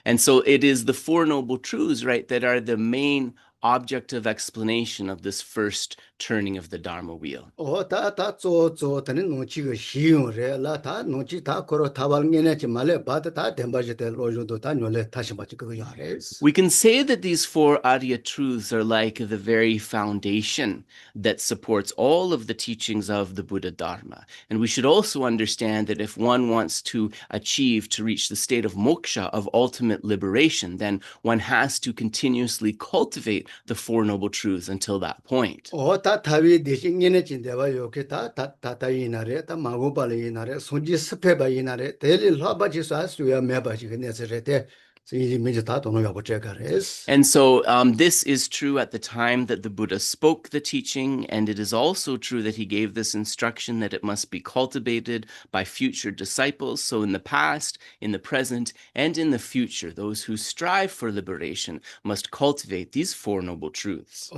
And so it is the Four Noble Truths, right, that are the main object of explanation of this first turning of the Dharma wheel. We can say that these four Arya truths are like the very foundation that supports all of the teachings of the Buddha Dharma. And we should also understand that if one wants to reach the state of moksha, of ultimate liberation, then one has to continuously cultivate the Four Noble Truths until that point. And so this is true at the time that the Buddha spoke the teaching, and it is also true that he gave this instruction that it must be cultivated by future disciples. So in the past, in the present, and in the future, those who strive for liberation must cultivate these Four Noble Truths.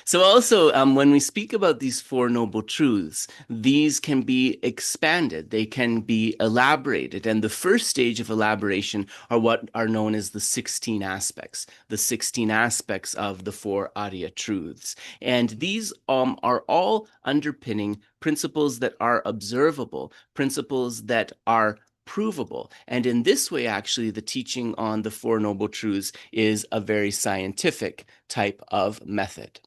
So also, when we speak about these Four Noble Truths, these can be expanded, they can be elaborated. And the first stage of elaboration are what are known as the 16 aspects of the four Arya Truths. And these are all underpinning principles that are observable, principles that are provable. And in this way, actually, the teaching on the Four Noble Truths is a very scientific type of method.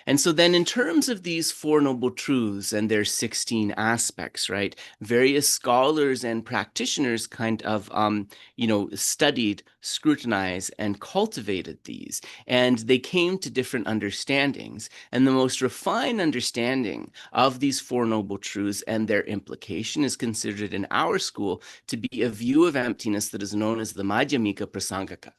And so then in terms of these Four Noble Truths and their 16 aspects, right, various scholars and practitioners kind of, studied, scrutinized, and cultivated these. And they came to different understandings. And the most refined understanding of these Four Noble Truths and their implication is considered in our school to be a view of emptiness that is known as the Madhyamika Prasangaka.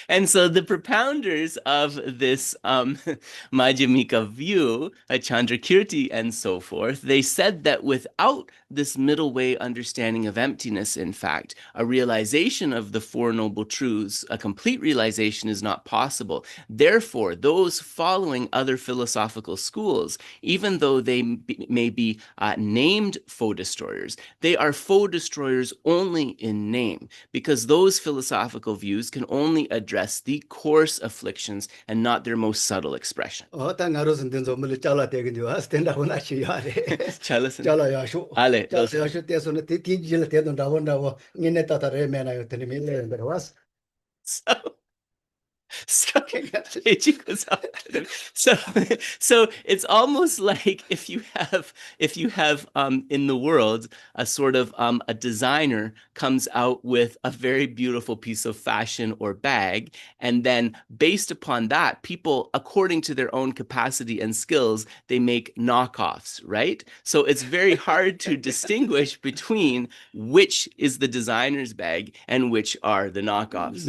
And so the propounders of this Madhyamika view, Chandrakirti and so forth, they said that without this middle way understanding of emptiness, in fact, a realization of the Four Noble Truths, a complete realization, is not possible. Therefore, those following other philosophical schools, even though they may be named foe destroyers, they are foe destroyers only in name, because those philosophical views can only address the coarse afflictions and not their most subtle expression. So it's almost like if you have in the world a sort of a designer comes out with a very beautiful piece of fashion or bag, and then based upon that, people, according to their own capacity and skills, they make knockoffs, right? So it's very hard to distinguish between which is the designer's bag and which are the knockoffs.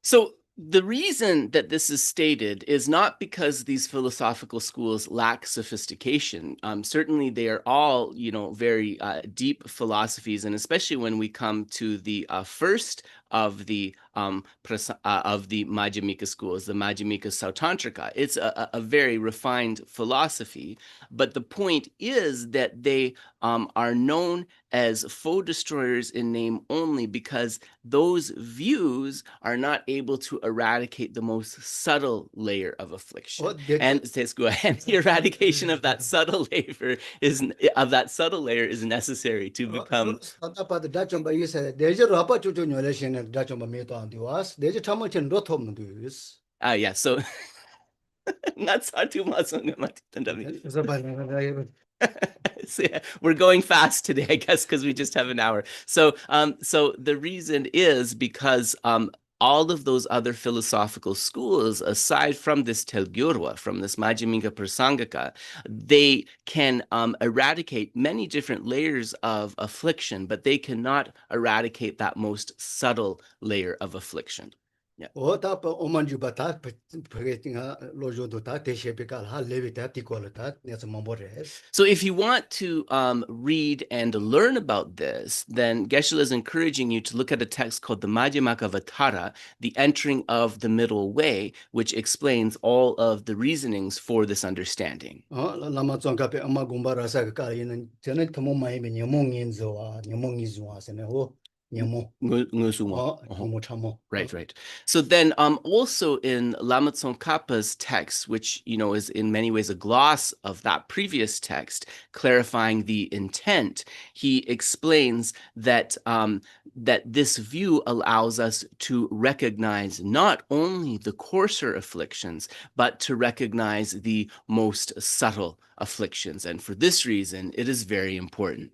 So the reason that this is stated is not because these philosophical schools lack sophistication. Certainly they are all, very deep philosophies, and especially when we come to the first of the Madhyamika schools, the Madhyamika Sautantrika. It's a very refined philosophy, but the point is that they are known as foe destroyers in name only because those views are not able to eradicate the most subtle layer of affliction. And the eradication of that subtle layer is necessary to become. Yeah, so So, yeah, we're going fast today, I guess, because we just have an hour. So the reason is because all of those other philosophical schools, aside from this Telgyurwa, from this Majjhimika Prasangika, they can eradicate many different layers of affliction, but they cannot eradicate that most subtle layer of affliction. Yeah. So if you want to read and learn about this, then Geshe is encouraging you to look at a text called the Madhyamaka, the entering of the middle way, which explains all of the reasonings for this understanding. Right. So then also in Lama Tsongkhapa's text, which is in many ways a gloss of that previous text, clarifying the intent, he explains that that this view allows us to recognize not only the coarser afflictions, but to recognize the most subtle afflictions. And for this reason, it is very important.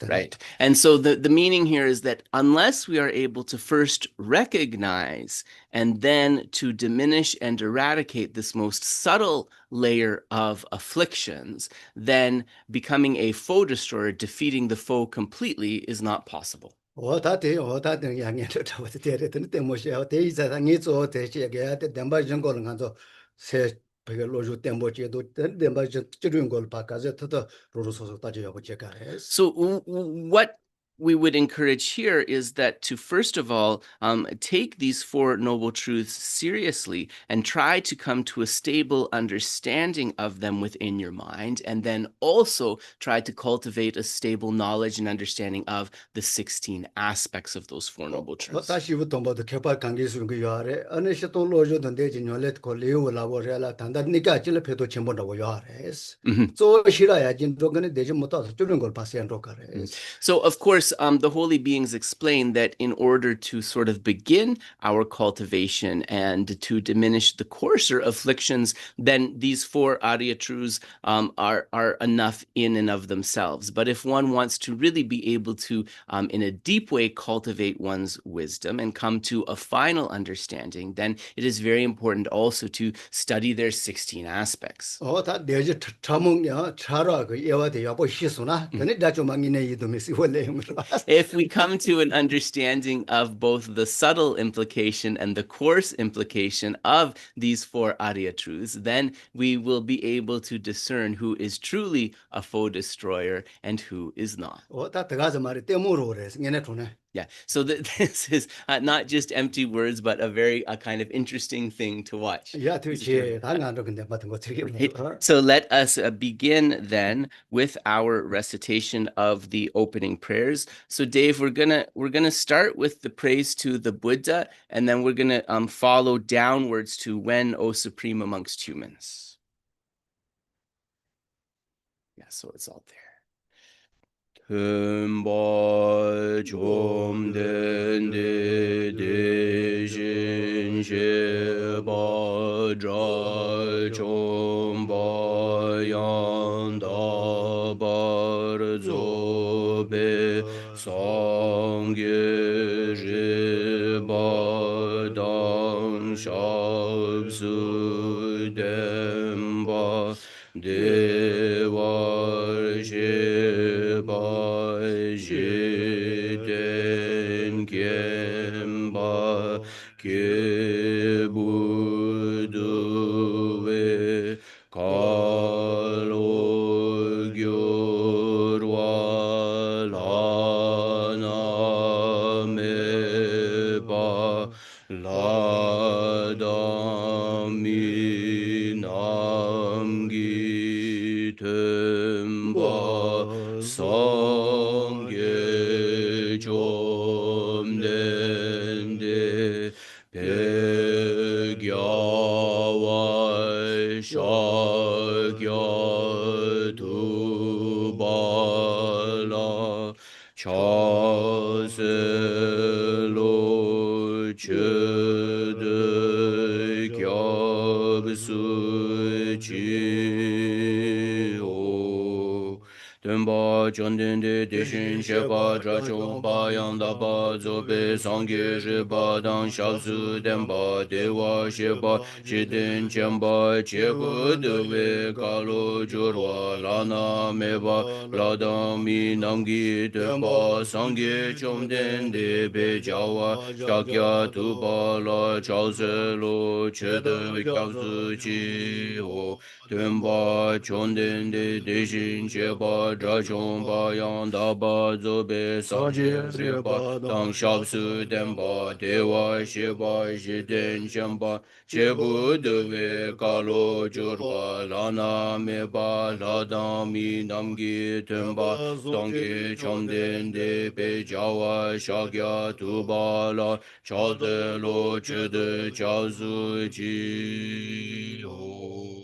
Right. And so the meaning here is that unless we are able to first recognize and then to diminish and eradicate this most subtle layer of afflictions, then becoming a foe destroyer, defeating the foe completely, is not possible. So what we would encourage here is that to first of all take these four noble truths seriously and try to come to a stable understanding of them within your mind, and then also try to cultivate a stable knowledge and understanding of the 16 aspects of those four noble truths. So, of course, the holy beings explain that in order to sort of begin our cultivation and to diminish the coarser afflictions, then these four Arya truths are enough in and of themselves. But if one wants to really be able to, in a deep way, cultivate one's wisdom and come to a final understanding, then it is very important also to study their 16 aspects. If we come to an understanding of both the subtle implication and the coarse implication of these four Arya truths, then we will be able to discern who is truly a foe destroyer and who is not. Yeah, so this is not just empty words, but a very kind of interesting thing to watch. Right. So let us begin then with our recitation of the opening prayers. So Dave, we're gonna start with the praise to the Buddha, and then we're gonna follow downwards to when, O Supreme amongst humans. Yeah, so it's all there. Humba chom den de jin she ba dra chom ba yan da bar zo be sang ge je ba dang shab su dem ba de war je jiten kemba ke buduwe kalo gyurwa lana meba ladami namgi temba sangye chom dende pegyawa shakya tubala chase chöde kyab su chi o Tenpa chonden de deshin shepa drachon pa yang da pa zo pe sangye shepa dang shab su tenpa dewa shepa shiden chenpa che gu dewe kalo jorwa lana meba ladang mi namgi tenpa sangye chonden de pe jawa shakya tu pa la chao se lo che de kyab su chi o Tenpa chonden de deshin shepa drachon pa yang da pa zo be sanje shepa tang shab su tenpa dewa shepa shiden shenpa chebu dewe kalo jorwa lana me pa ladang mi namgi tenpa sangye chonden de pe jawa shakya tu pa la chao de lo che de chao su ji ho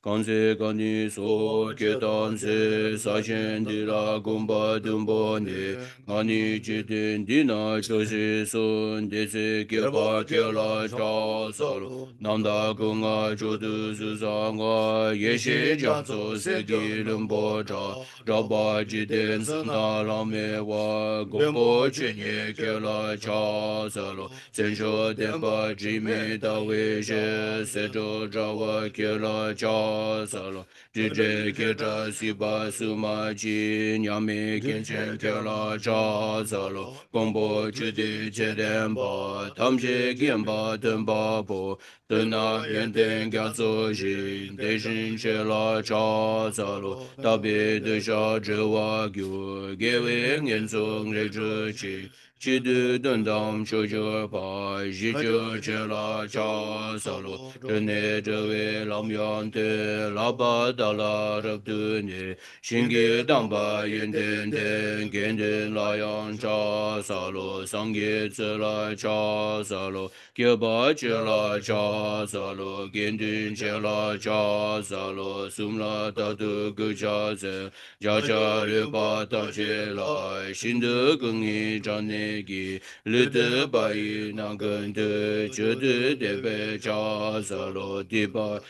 Kanse kani so ketan se sashen di la gomba dumbo ne Kani jiten dina choshi sun desi kirpa kela cha salo Nanda kunga chodu susa nga yeshe japso seki lumbo cha Rabba jiten santa lame wa gombo chenye kela cha salo Sensho tenpa jimi dawe she sejo jawa kela cha salo jije kecha siba suma chi nyame kenchen kela cha salo gombo chudi chedenpa tamche genpa tenpa po tena yenten gyatso shin deshin shela cha salo tabi desha zhewa gyu gewe ngensong rechu chi chidu dendam shoujo pa jijo chela cha salo tene zhewe lam yan te la ba da la rab tu ne shingi damba yen ten ten gen ten la yang cha salo sangye tse la cha salo kye ba che la cha salo gen ten che la cha salo sum la ta tu gu cha se ja cha le pa ta che la shin de geng yi zhan ne gi le de ba yi nang gen de che de de be cha salo di ba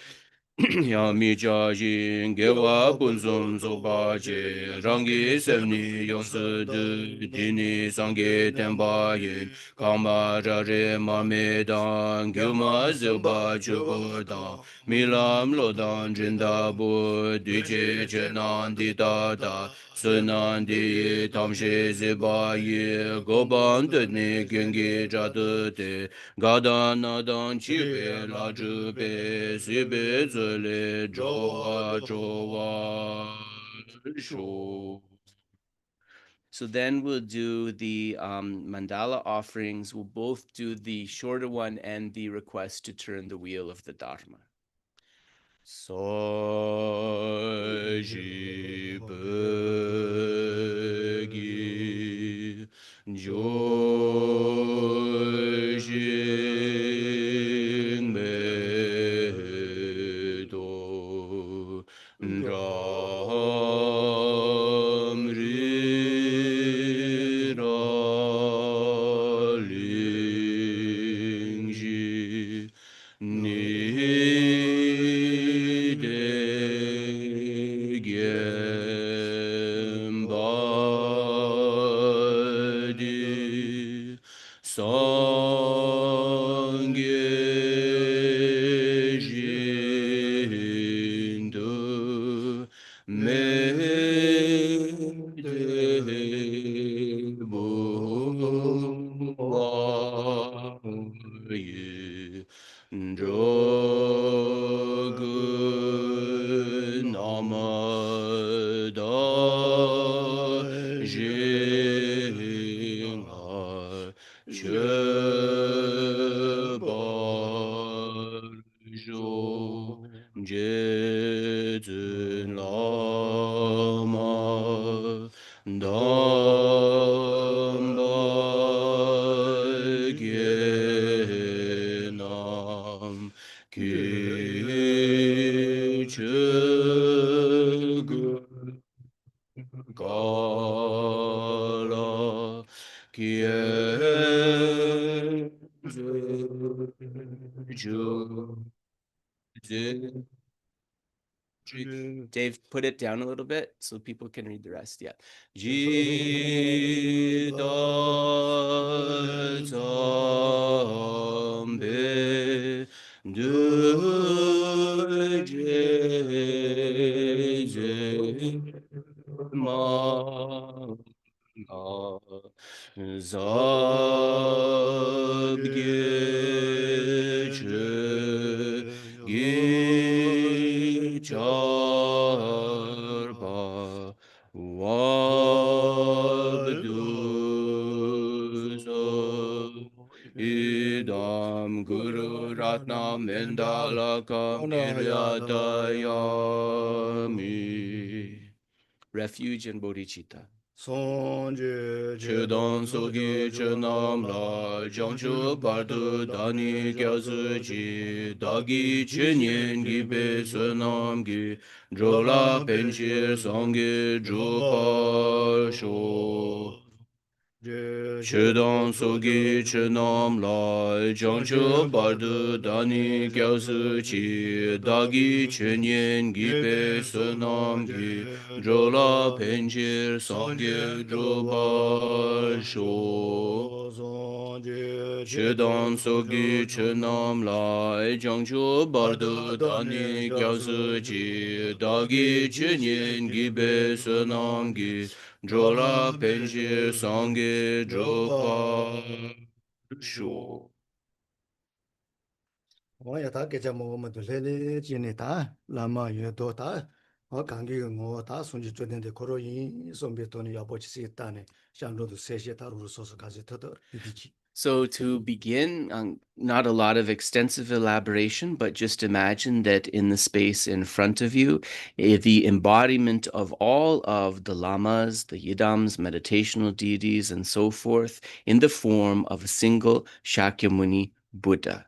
yang mi cha yin ge wa bun sum so ba che rang gi sem ni yong se de di ni sang ge ten ba yin kang ma ra re ma me dang ge ma ze ba chu go da mi lam lo dang jin da bu di che che nan di da da se nan di tam she ze ba ye go ban de ni gen ge ja de de ga da na dang chi be la zhu be si be ze le zhou wa shu. So then we'll do the mandala offerings. We'll both do the shorter one and the request to turn the wheel of the Dharma. So ji pe gi jo jing me do ram ri ra ling ji ni de gem ba di sangye jin du me de bu wa ye Jog namada jinga chebar jo jezun lama damba genam Kichug Gala Kie Dave, put it down a little bit so people can read the rest. Yeah. Ji da zambe du je ma zab ge gi char ba wabdu so idam guru ratnam indalakam kiryatayami. Refuge and bodhicitta. Chedon sogi chenam la jangchu bardu dani gyazu ji dagi chenyen gibe sunam gi drola penchir songi drupa sho. Chedon sogi chenam la jangchu bardu dani gyazu ji dagi chenyen gibe sunam gi drola penchir songi drupa sho. Chedon sogi chenam la jangchu bardu dani gyazu ji dagi chenyen gibe sunam gi drola penchir songi drupa sho. Waya ta kecha mo ma du lele jine ta lama ye do ta o kangi ngo ta sunji choden de koro yin sombe toni ya bochi si ta ne shan do se she ta ru so so ka se to diji. So to begin, not a lot of extensive elaboration, but just imagine that in the space in front of you, the embodiment of all of the lamas, the yidams, meditational deities, and so forth, in the form of a single Shakyamuni Buddha.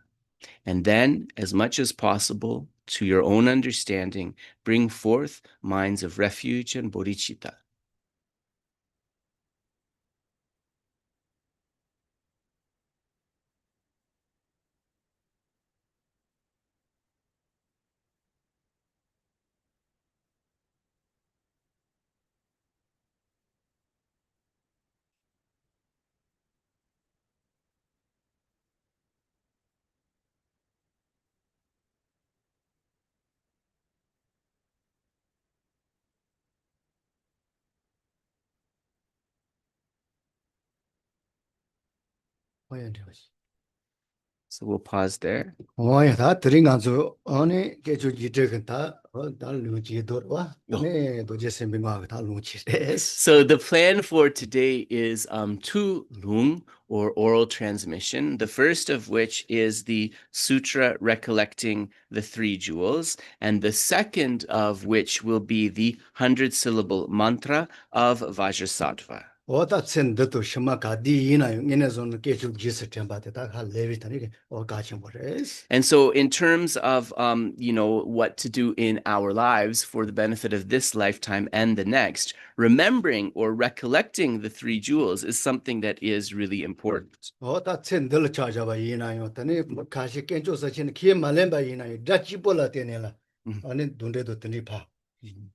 And then, as much as possible, to your own understanding, bring forth minds of refuge and bodhicitta. Waya de shi. So we'll pause there. Waya ta tri nga zo one ke ju ji de kan ta da lu ji do wa ne do je sem ma ta lu ji des. So the plan for today is two lung, or oral transmission, the first of which is the Sutra Recollecting the Three Jewels, and the second of which will be the 100-syllable mantra of Vajrasattva. O ta chen de to shima ka di yin na ngene zo ke ju ji se tem ba ta ka le ta ni o ka chen bo res. And so in terms of, what to do in our lives for the benefit of this lifetime and the next, remembering or recollecting the three jewels is something that is really important. O ta chen de le cha ja ba yin na yo ta ni ka shi ken jo sa chen ki ma len ba yin na yo da chi bo la te ne la. Ani dun de do te ni pa.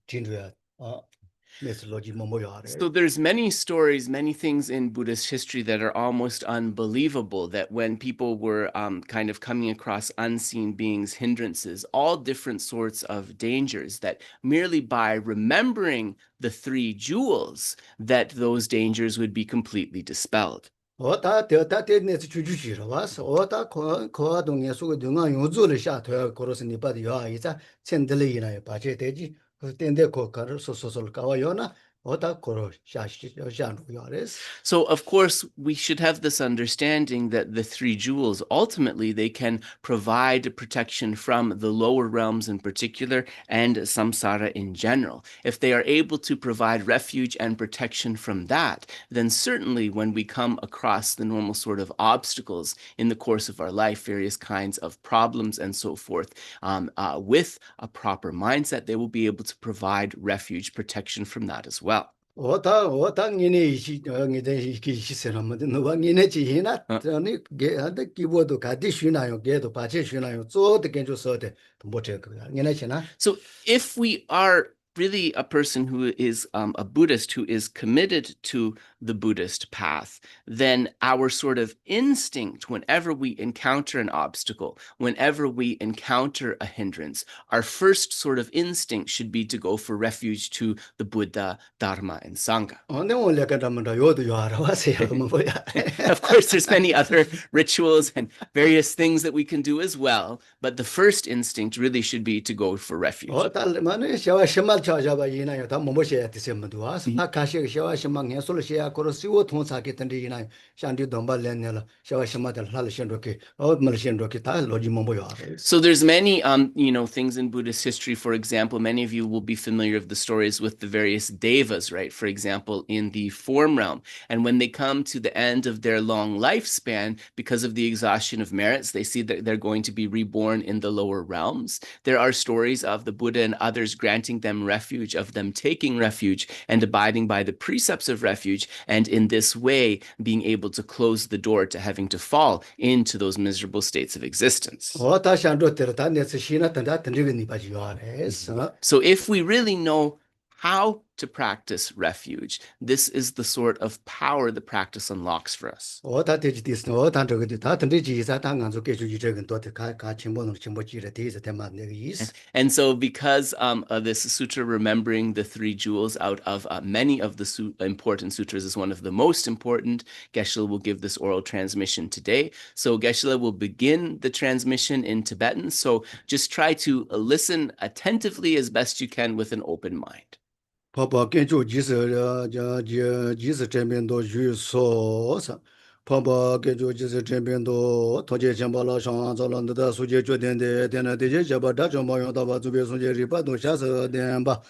Tin ya. So there's many stories, many things in Buddhist history that are almost unbelievable, that when people were kind of coming across unseen beings, hindrances, all different sorts of dangers, that merely by remembering the three jewels, that those dangers would be completely dispelled. O ta te ne chu chu chi ro was o ta ko dong ye su de nga yu zu le sha to ko ro sin ni pa de ya yi za chen de le yi na pa che de ji ten de ko ka so so so ka wa yo na o ta ko ro sha no ya res. So of course we should have this understanding that the three jewels ultimately they can provide protection from the lower realms in particular and samsara in general. If they are able to provide refuge and protection from that, then certainly when we come across the normal sort of obstacles in the course of our life, various kinds of problems and so forth, with a proper mindset, they will be able to provide refuge, protection from that as well. 오타 니네 이시 니네 이시세라면 너가 니네 지히나 저니 게한테 기보도 가디 쉬나요 게도 바체 쉬나요 쪼도 괜찮서데 뭐제 그거 니네 지나 So if we are really a person who is a Buddhist who is committed to the Buddhist path, then our sort of instinct whenever we encounter an obstacle, whenever we encounter a hindrance, our first sort of instinct should be to go for refuge to the Buddha, Dharma, and Sangha. Of course, there's many other rituals and various things that we can do as well, but the first instinct really should be to go for refuge. So there's many things in Buddhist history. For example, many of you will be familiar with the stories with the various devas, right? For example, in the form realm. And when they come to the end of their long lifespan, because of the exhaustion of merits, they see that they're going to be reborn in the lower realms. There are stories of the Buddha and others granting them refuge, of them taking refuge and abiding by the precepts of refuge, and in this way being able to close the door to having to fall into those miserable states of existence. So if we really know how to practice refuge, this is the sort of power the practice unlocks for us. And so because of this sutra, remembering the three jewels out of many of the important sutras, is one of the most important, Geshe will give this oral transmission today. So Geshe will begin the transmission in Tibetan. So just try to listen attentively as best you can with an open mind. Papa Genjo Jis Champion Papa Genjo Jis Champion Toje Chambala Shan Zalanda Suje Joden de Dena de Jabada Jamayo Dava Zube Suje Ripa do Shasa Demba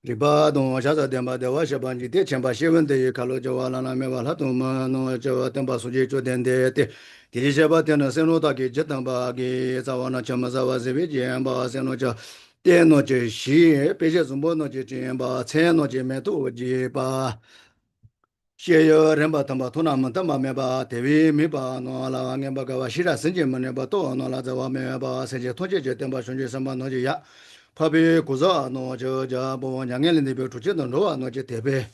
Ripa do Shasa Demba de Washabanji de Chamba Sheven de Kalo Jawala Mevala to Mano Java Demba Suje Joden de Dijaba Tena Seno Taki Jetamba Gi Zawana Chamazawa Zevi Jamba Senoja 电脑机器，别些什么脑机针吧，菜脑机没多机吧，些有人吧，他们土那么他们没吧，单位没吧，那啦俺吧个话，现在申请么呢吧，多那啦在外面吧，申请统计就等吧，申请什么脑机呀，怕被故障，那就叫不两年那边出去弄着啊，那就特别。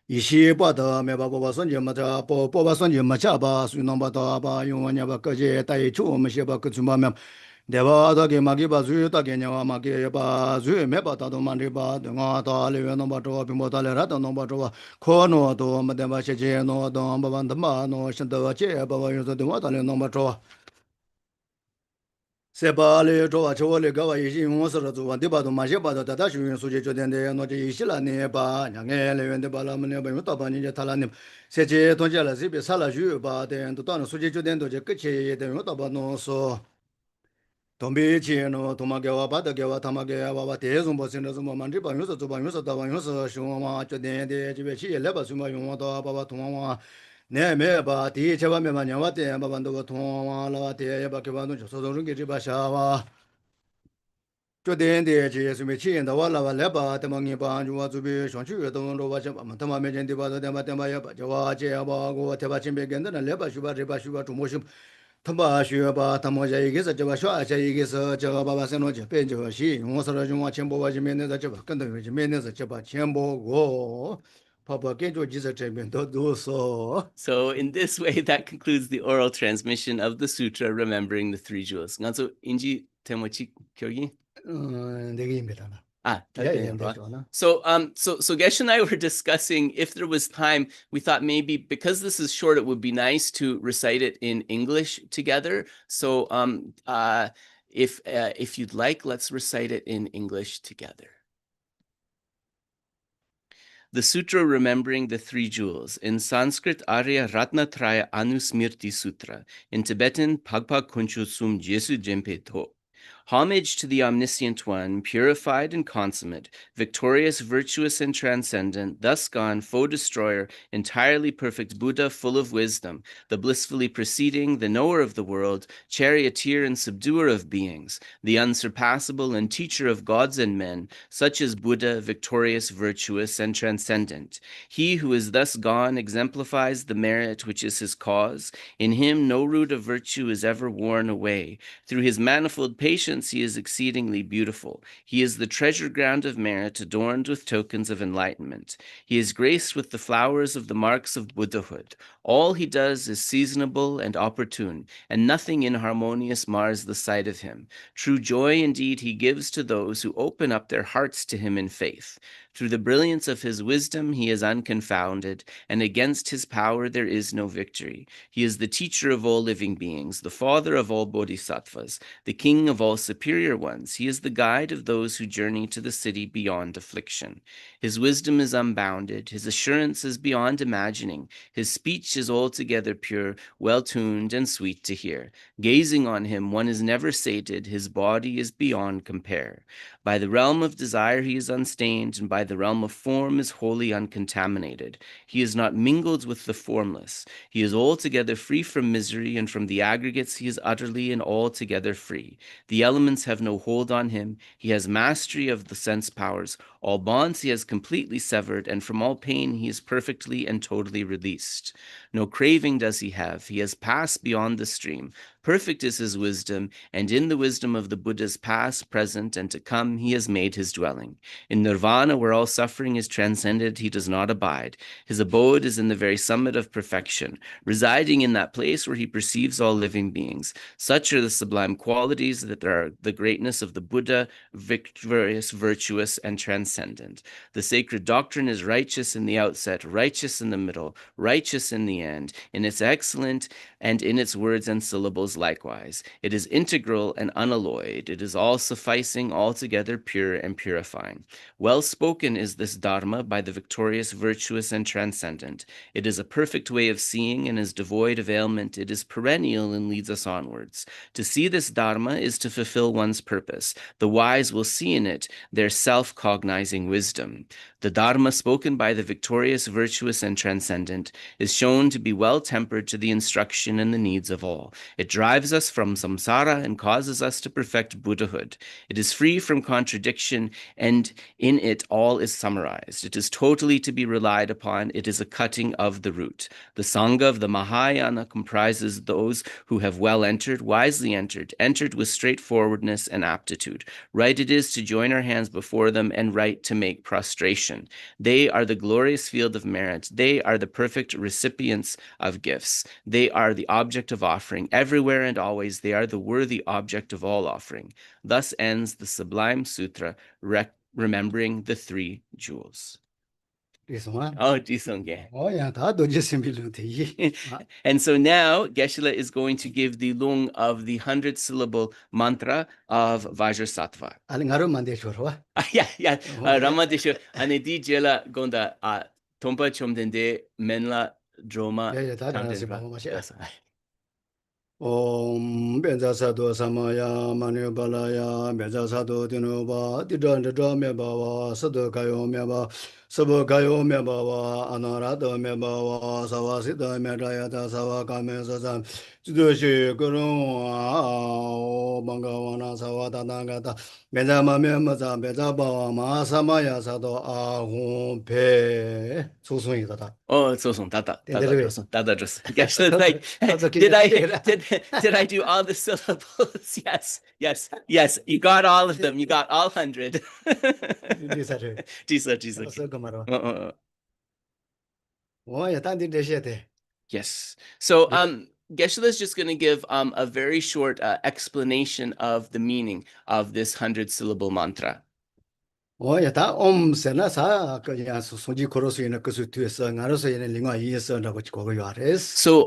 一些报道没把把算计嘛，这把算计嘛，下把水弄把到把用完呢把各些带一出，我们些把各种嘛没。对吧？大概嘛，给把水大概呢嘛，给把水没把打到嘛，这把等啊打里面弄把着，并不打来了，等弄把着，可能都没得把些钱弄等把完他妈弄现在这把有时等我打来弄把着。塞巴里着啊，车里个话一些用是了做完，对吧？都嘛些把到大学院数据酒店的，那就一些了呢吧，两个来源的吧，那么呢吧，用大半年就他了呢，设计同学了这边查了去吧，的都到了数据酒店都就搁起，等用大半弄说。东北去no，他妈给我把的给我，他妈给我把这种不行的什么嘛，这把用是做把用是大把用是凶嘛，决定的这边企业来把什么用我到把把通嘛，那没把第一千万没把年瓦的把把都通嘛了，第也把给我弄就说中给这把下哇。决定的这什么企业的话，那来把他们给把就我这边上去都弄我去把嘛，他妈没钱的把都他妈也把就我这把我他把钱别跟的来把去把这把去把中国去。他把学吧，他们家一个是这个小，这一个是这个爸爸生了这边这个西，我说了就往前波吧，这边那这吧，跟头这边那是这把前波过，爸爸跟着就是这边都说。So in this way, that concludes the oral transmission of the sutra, remembering the three jewels. Nganzo inji temochi kyogi? 那个音别的了。So Gesh and I were discussing if there was time, we thought maybe because this is short, it would be nice to recite it in English together. So if you'd like, let's recite it in English together. The Sutra Remembering the Three Jewels. In Sanskrit, Arya Ratnatraya Anusmrti Sutra. In Tibetan, Pagpa Kunchu Sum Jesu Jempe To. Homage to the omniscient one, purified and consummate, victorious, virtuous, and transcendent, thus gone, foe destroyer, entirely perfect Buddha, full of wisdom, the blissfully proceeding, the knower of the world, charioteer and subduer of beings, the unsurpassable and teacher of gods and men, such as Buddha, victorious, virtuous, and transcendent. He who is thus gone exemplifies the merit which is his cause. In him no root of virtue is ever worn away. Through his manifold patience he is exceedingly beautiful. He is the treasure ground of merit, adorned with tokens of enlightenment. He is graced with the flowers of the marks of Buddhahood. All he does is seasonable and opportune, and nothing inharmonious mars the sight of him. True joy indeed he gives to those who open up their hearts to him in faith. Through the brilliance of his wisdom he is unconfounded, and against his power there is no victory. He is the teacher of all living beings, the father of all bodhisattvas, the king of all superior ones. He is the guide of those who journey to the city beyond affliction. His wisdom is unbounded, his assurance is beyond imagining, his speech is altogether pure, well-tuned, and sweet to hear. Gazing on him, one is never sated, his body is beyond compare. By the realm of desire he is unstained, and by the realm of form is wholly uncontaminated. He is not mingled with the formless. He is altogether free from misery, and from the aggregates he is utterly and altogether free. The elements have no hold on him. He has mastery of the sense powers. All bonds he has completely severed, and from all pain he is perfectly and totally released. No craving does he have. He has passed beyond the stream. Perfect is his wisdom, and in the wisdom of the Buddhas past, present, and to come, he has made his dwelling. In nirvana, where all suffering is transcended, he does not abide. His abode is in the very summit of perfection, residing in that place where he perceives all living beings. Such are the sublime qualities that are the greatness of the Buddha, victorious, virtuous, and transcendent. The sacred doctrine is righteous in the outset, righteous in the middle, righteous in the end, in its excellent and in its words and syllables likewise. It is integral and unalloyed. It is all-sufficing, altogether pure and purifying. Well spoken is this Dharma by the victorious, virtuous, and transcendent. It is a perfect way of seeing and is devoid of ailment. It is perennial and leads us onwards. To see this Dharma is to fulfill one's purpose. The wise will see in it their self-cognizing wisdom. The Dharma spoken by the victorious, virtuous, and transcendent is shown to be well-tempered to the instruction and the needs of all. It drives us from samsara and causes us to perfect Buddhahood. It is free from contradiction, and in it all is summarized. It is totally to be relied upon. It is a cutting of the root. The Sangha of the Mahayana comprises those who have well entered, wisely entered with straightforwardness and aptitude. Right it is to join our hands before them, and right to make prostration. They are the glorious field of merit. They are the perfect recipients of gifts. They are the object of offering. Everywhere and always, they are the worthy object of all offering. Thus ends the sublime sutra, remembering the three jewels. Oh, Jisongye. And so now Geshe is going to give the lung of the 100-syllable mantra of Vajrasattva. Yeah. Ramadesho, ane di jela gonda tompa chomdende menla droma. Om benza sado samaya manu balaya benza sado dinuba didra me bawa sado kayo me ba sabo kayo me bawa anarado me bawa sawasida me raya ta sawa kame sasa judoshi gurun o bangawana sawa tananga ta benza mame maza benza bawa ma samaya sado ahun pe susunida ta. Oh, so tata just. Like, did I do all the syllables? Yes. You got all of them. You got all 100. Jisa. Yes. So Geshe is just going to give a very short explanation of the meaning of this 100-syllable mantra. So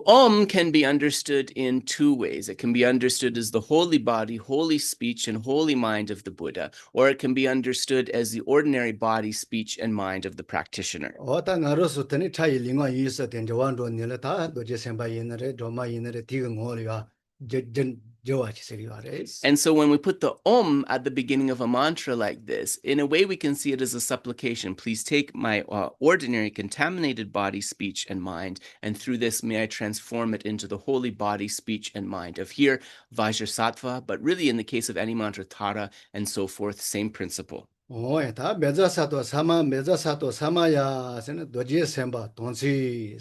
Om can be understood in two ways. It can be understood as the holy body, holy speech, and holy mind of the Buddha, or it can be understood as the ordinary body, speech, and mind of the practitioner. And so when we put the Om at the beginning of a mantra like this, in a way we can see it as a supplication. Please take my ordinary contaminated body, speech, and mind, and through this may I transform it into the holy body, speech, and mind of here, Vajrasattva, but really in the case of any mantra, Tara, and so forth, same principle. 다 메자사도 사마야 세는 도지에 셈바 돈치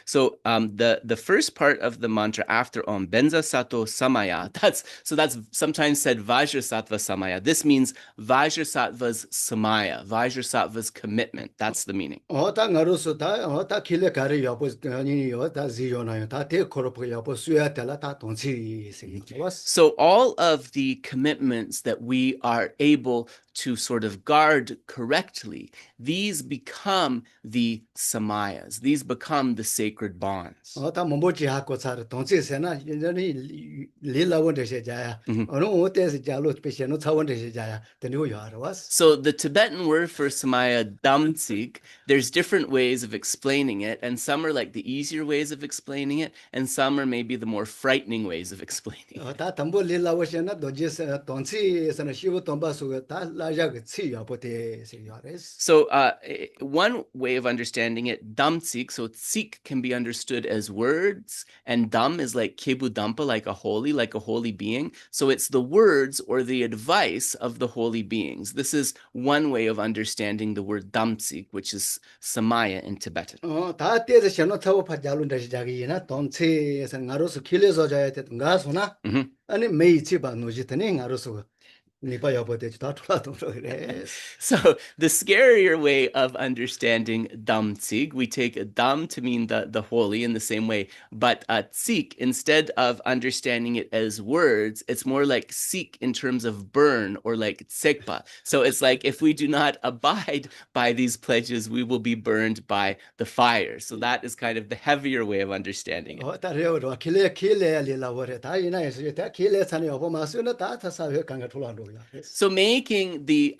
So the first part of the mantra after Om, Benza Sato Samaya, that's sometimes said Vajrasattva Samaya. This means Vajrasattva's Samaya, Vajrasattva's commitment. That's the meaning. 다 ngarusu 다 길에 가리 여보 아니 다 지요나요 다 대코로프 여보 수야 달라 다 돈치 So all of the commitments that we are able to sort of guard correctly, these become the samayas. These become the sacred bonds. 다 뭐지 하고 살 돈치세나 이제니 릴라원데세자야 어느 어때서 자로 스페셜로 차원데세자야 되고 요하러스 So the Tibetan word for samaya, damtsik, there's different ways of explaining it, and some are like the easier ways of explaining it, and some are maybe the more frightening ways of explaining it. 다 담보 릴라워세나 도지세 돈치세나 시부 돈바수가 다 라자가 치야보테 요하레스 So one way of understanding it, damtsik, so tsik can be understood as words, and dam is like kebu dampa, like a holy being. So it's the words or the advice of the holy beings. This is one way of understanding the word damtsik, which is samaya in Tibetan. 다 때에서 셔노 타고 파자룬다시 자기나 돈치에서 나로서 길에서 자야 되던 가소나 아니 메이치 바 노지더니 나로서 So the scarier way of understanding damtsig, we take dam to mean the holy in the same way, but tsik, instead of understanding it as words, it's more like sik in terms of burn or like tsekpa. So it's like if we do not abide by these pledges, we will be burned by the fire. So that is kind of the heavier way of understanding it. So making the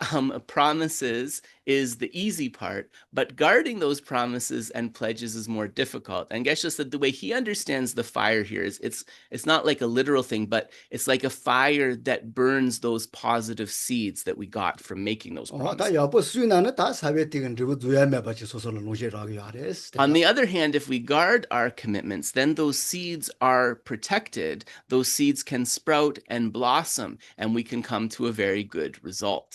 promises is the easy part, but guarding those promises and pledges is more difficult. And Geshe said the way he understands the fire here is it's not like a literal thing, but it's like a fire that burns those positive seeds that we got from making those promises. On the other hand, if we guard our commitments, then those seeds are protected. Those seeds can sprout and blossom, and we can come to a very good result.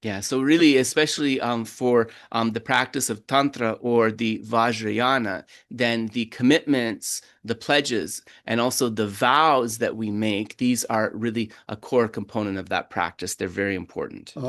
Yeah, so really, especially for the practice of Tantra or the Vajrayana, then the commitments, the pledges, and also the vows that we make, these are really a core component of that practice. They're very important. So,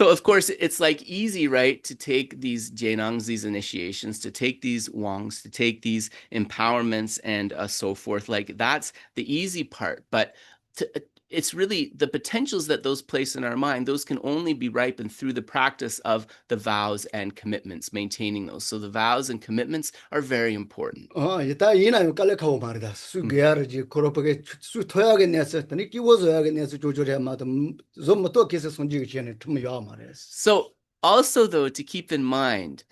of course, it's like easy, right, to take these jenangs, these initiations, to take these wangs, to take these empowerments and so forth. Like that's the easy part. But it's really the potentials that those place in our mind, those can only be ripened through the practice of the vows and commitments, maintaining those. So the vows and commitments are very important. So also, though, to keep in mind,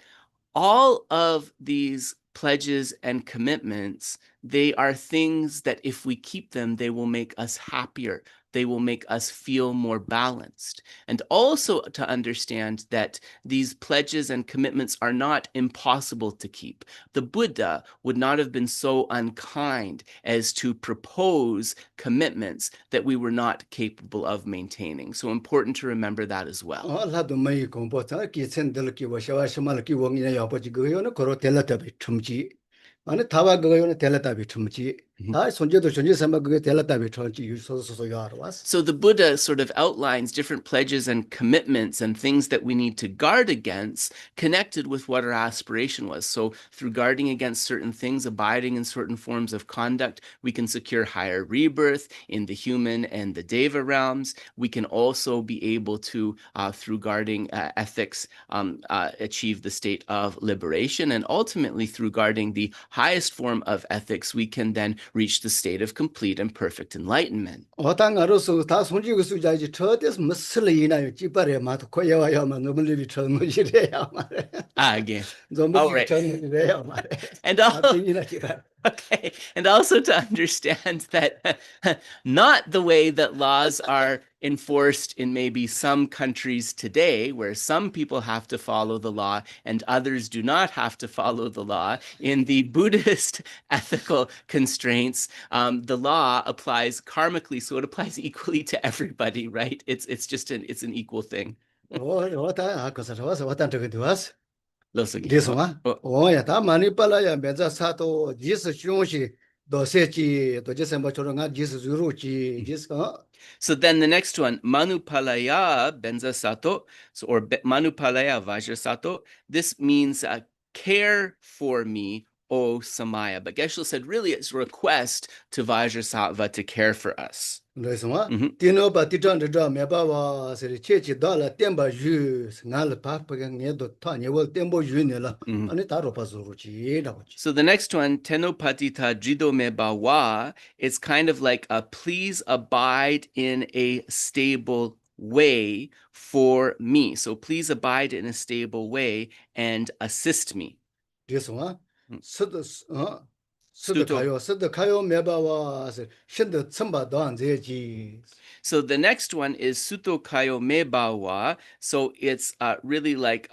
all of these pledges and commitments, they are things that if we keep them, they will make us happier. They will make us feel more balanced. And also to understand that these pledges and commitments are not impossible to keep. The Buddha would not have been so unkind as to propose commitments that we were not capable of maintaining. So important to remember that as well. So the Buddha sort of outlines different pledges and commitments and things that we need to guard against, connected with what our aspiration was. So through guarding against certain things, abiding in certain forms of conduct, we can secure higher rebirth in the human and the Deva realms. We can also be able to, through guarding ethics, achieve the state of liberation. And ultimately, through guarding the highest form of ethics, we can then reach the state of complete and perfect enlightenment. 어당가로서 다 손지고 수자지 저대서 무슬리나요 지바레 마도 코야와야만 너블리 처노지래야 말해 Again. All 너무지 right. 처노지래야 말해 And all, 아ting이나 지가 okay. And also to understand that not the way that laws are enforced in maybe some countries today, where some people have to follow the law and others do not have to follow the law. In the Buddhist ethical constraints, the law applies karmically, so it applies equally to everybody, right? It's just it's an equal thing. 어다 아까서 와서 왔다 저기 들어왔어 Losugi. 리송아 오야 다 많이 빨라야 매자 사도 지스 쉬운시 도세지 도제세 뭐 저런가 지스 주루지 지스 So then the next one, Manupalaya Benza Sato, so, or Manupalaya Vajrasattva. This means care for me, O Samaya. But Geshe said really it's a request to Vajrasattva to care for us. 리송아 디노바 디전저 메바와 세리 체치 달라 템바 주 스날 파파가 녀도 타녀월 템보 주네라 아니 다로 파주루지 라고지 So the next one, Tenopatita Jidome Bawa, is kind of like a please abide in a stable way for me. So please abide in a stable way and assist me. 리송아 스드 가요 메바와 신드 첨바도 안 되지 So the next one is Suto Kayo Mebawa. So it's really like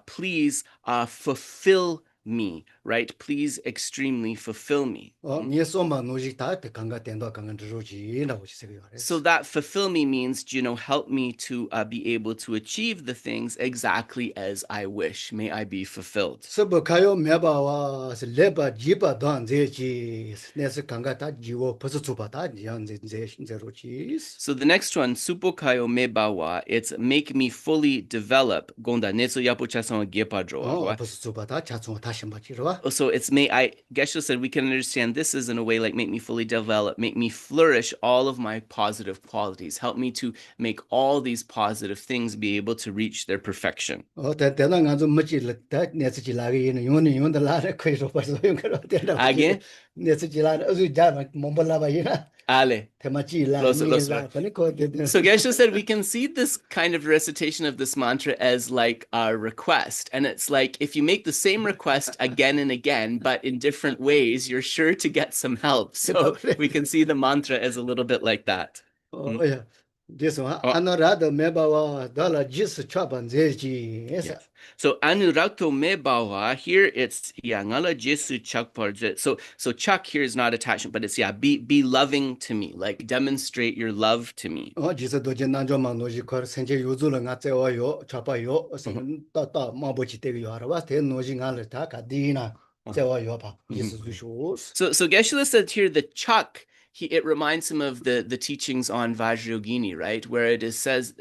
please fulfill me, right? Please extremely fulfill me. 니소마 노지타 강가 된다 강가 주루지 라고지 세요 So that fulfill me means, help me to be able to achieve the things exactly as I wish. May I be fulfilled. 스브 가요 메바와 레바 지바도 안 되지 네스 강가 다 지워 버스 주바다 제로지 So the next one, Supokayo Mebawa, it's make me fully develop. Gonda netso yapochasan gepadro. 버스 주바다 자충 다시 맞지로와 So it's Geshe said we can understand this is in a way like make me fully develop, make me flourish all of my positive qualities, help me to make all these positive things be able to reach their perfection. 대단한 아주 멋지다 네스지라게 요는 라레 코이로 벌써 용거로 된다 Again? 네스지라 아주 잘 몸발라바이나 Ale. 테마지라 So Geshe said we can see this kind of recitation of this mantra as like a request. And it's like if you make the same request again and again, but in different ways, you're sure to get some help. So we can see the mantra as a little bit like that. yeah. This one, Anurada Mebawa Dala Jis Chaban Zeji. Yes. So Anurakto Mebawa, here it's Ngala Jesu Chakpar. So Chak here is not attachment, but it's be loving to me, like demonstrate your love to me. Jisa Doji Nanjo Manoji Kor Senje Yuzula Natsewayo, Chapayo, Tata Mabochi Tegiara, Ten Nojing Aletaka, Dina, Zewayopa, Jesus. So Geshe said here the Chak. It reminds him of the teachings on Vajrayogini, right? Where it is said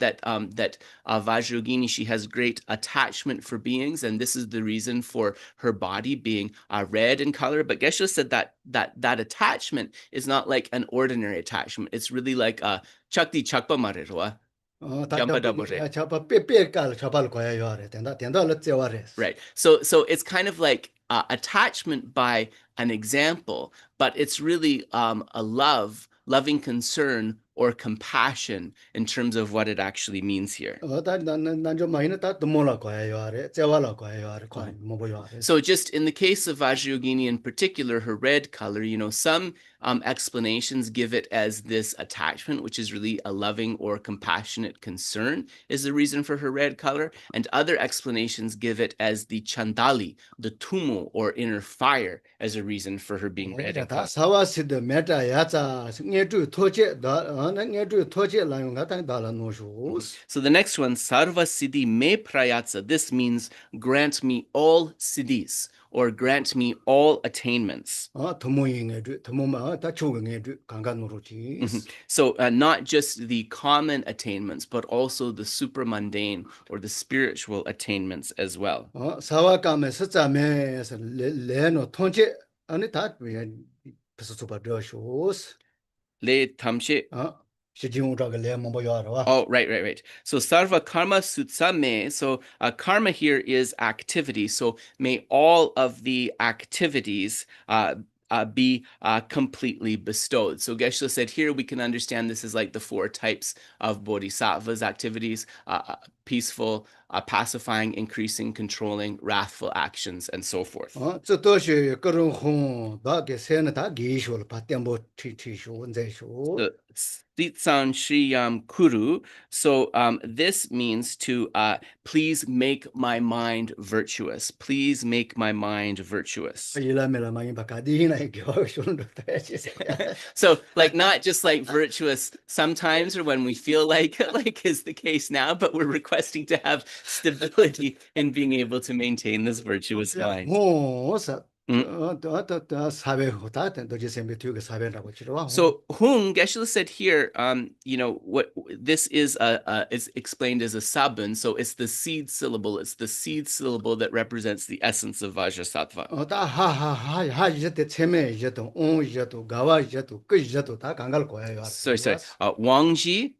that Vajrayogini, she has great attachment for beings, and this is the reason for her body being red in color. But Geshe said that attachment is not like an ordinary attachment. It's really like a chakti chakpa marirwa. Right. So it's kind of like attachment by an example, but it's really a loving concern or compassion in terms of what it actually means here. So just in the case of Vajrayogini in particular, her red color, some explanations give it as this attachment, which is really a loving or compassionate concern is the reason for her red color. And other explanations give it as the chandali, the tumu or inner fire as a reason for her being red in color. So the next one, Sarva Siddhi Me Prayatsa. This means grant me all siddhis or grant me all attainments. So not just the common attainments, but also the supramundane or the spiritual attainments as well. Le tamshe. Oh, right. So sarva karma sutsame. So karma here is activity. So may all of the activities be completely bestowed. So Geshe said here we can understand this is like the 4 types of bodhisattvas activities: peaceful, pacifying, increasing, controlling, wrathful actions, and so forth. 这都是各种红，大概现在他技术了，把电波提出再说。The Stitsan Shriyam Kuru. So this means to please make my mind virtuous. Please make my mind virtuous. So like not just like virtuous sometimes or when we feel like is the case now, but we're requesting to have stability in being able to maintain this virtuous mind. So Hung, Geshe said here, what this is explained as a sabun. So it's the seed syllable. It's the seed syllable that represents the essence of Vajrasattva. Sorry. Wangji,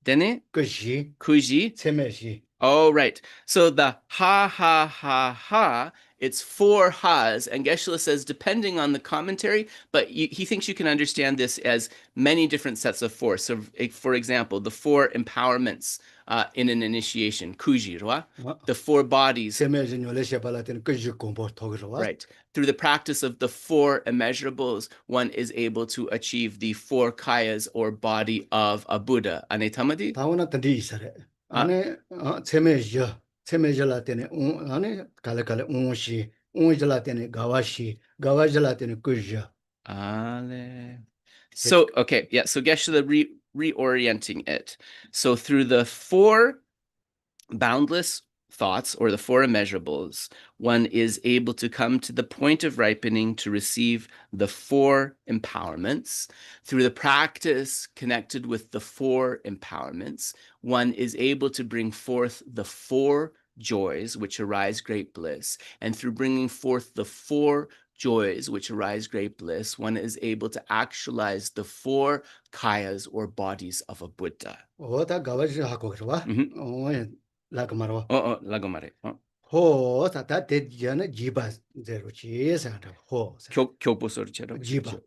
Dene, Kuji. Oh, right. So the ha, it's 4 has, and Geshe says depending on the commentary, but he thinks you can understand this as many different sets of 4. So, for example, the 4 empowerments in an initiation, kuji, the 4 bodies. Right. Through the practice of the 4 immeasurables, one is able to achieve the 4 kayas or body of a Buddha. Ane tamadi? 체메절라 때문에 아니 갈래갈래 운시라 때문에 가와시라 때문에 그죠. So okay, yeah. So Geshe reorienting it. So through the 4 boundless thoughts or the 4 immeasurables, one is able to come to the point of ripening to receive the 4 empowerments. Through the practice connected with the 4 empowerments, one is able to bring forth the 4 joys which arise great bliss. And through bringing forth the 4 joys which arise great bliss, one is able to actualize the 4 kayas or bodies of a Buddha. 라그마로. 라그마레. 호 다다 대지는 지바 제로 지에서다 호. 교보소리처럼. 지바.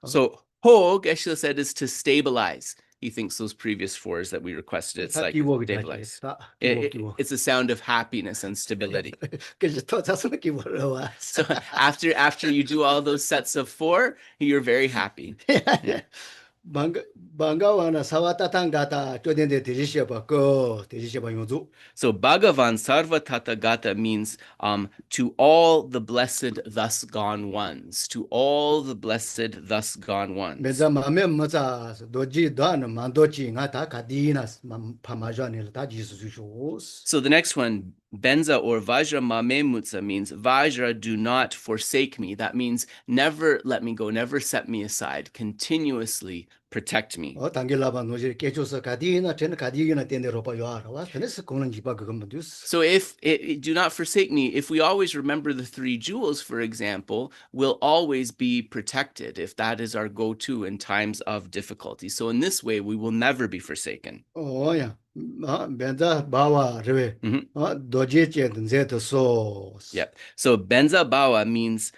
So ho, Geshe said, is to stabilize. He thinks those previous 4s that we requested, it's like stabilize. It's a sound of happiness and stability. So after you do all those sets of 4, you're very happy. Yeah. Bhagavan Sarvatata Yonzu. So Bhagavan Sarvatata means to all the blessed thus gone ones. To all the blessed thus gone ones. So the next one, Benza or Vajra Mamemutsa means Vajra, do not forsake me. That means never let me go, never set me aside, continuously protect me. So if do not forsake me, if we always remember the 3 jewels, for example, we'll always be protected if that is our go-to in times of difficulty. So in this way, we will never be forsaken. Oh, yeah. Benza So Benza Bawa means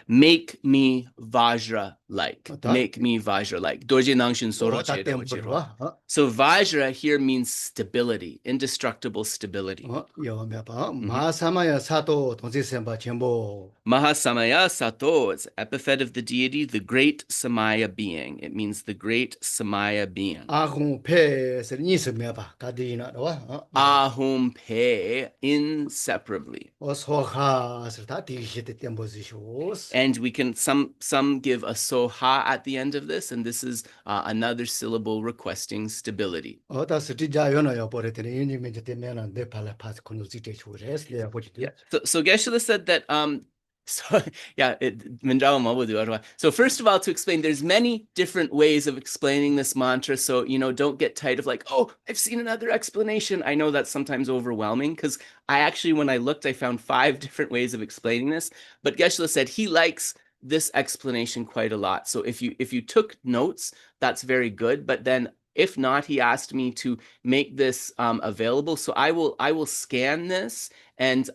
make me Vajra like. Make me Vajra like. Dorje Nangshin Soroche. So Vajra here means stability, indestructible stability. Mahasamaya Sato is epithet of the deity, the great Samaya being. It means the great Samaya being. Ahum Pe, inseparably. And we can some give a soha at the end of this, and this is another syllable requesting stability. Yeah. So Geshe said that so first of all, to explain, there's many different ways of explaining this mantra. So, don't get tired of like, oh, I've seen another explanation. I know that's sometimes overwhelming because when I looked, I found 5 different ways of explaining this. But Geshe said he likes this explanation quite a lot. So if you took notes, that's very good. But then If not, he asked me to make this available. So I will scan this, and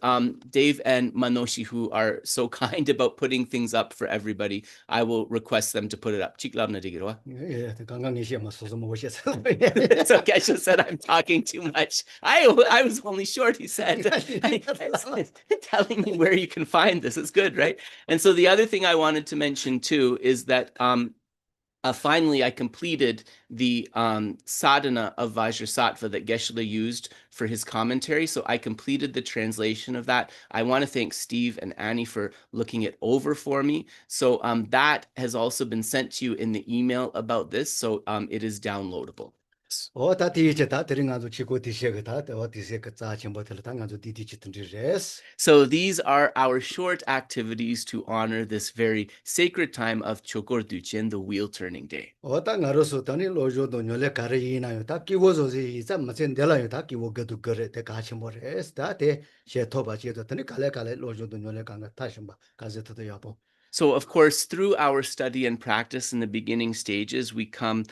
Dave and Manoshi, who are so kind about putting things up for everybody, I will request them to put it up. 예, 강강이시야마 소소모 오셨어. So Geshe said I'm talking too much. I was only short, he said. Telling me where you can find this. It's good, right? And so the other thing I wanted to mention too is that finally, I completed the sadhana of Vajrasattva that Geshe used for his commentary. So I completed the translation of that. I want to thank Steve and Annie for looking it over for me. So that has also been sent to you in the email about this. So it is downloadable. 다 뒤에 다 들어가서 지고 뒤에 다 어디서 그 자ችን 버틀 당가서 뒤뒤치든지레스. So these are our short activities to honor this very sacred time of Chokhor Duchen, the wheel turning day. 어땅가로서 더니 로조도 녀레 가르이나요. 다 끼고서지 이자 맞은 데라요. 다 끼고 그도 그래 대 같이 뭐레스. 다대 셰토바지도 더니 갈래 로조도 녀레 간가 다시 봐. 가제도도 여보. So, of course, through our study and practice in the beginning stages, we come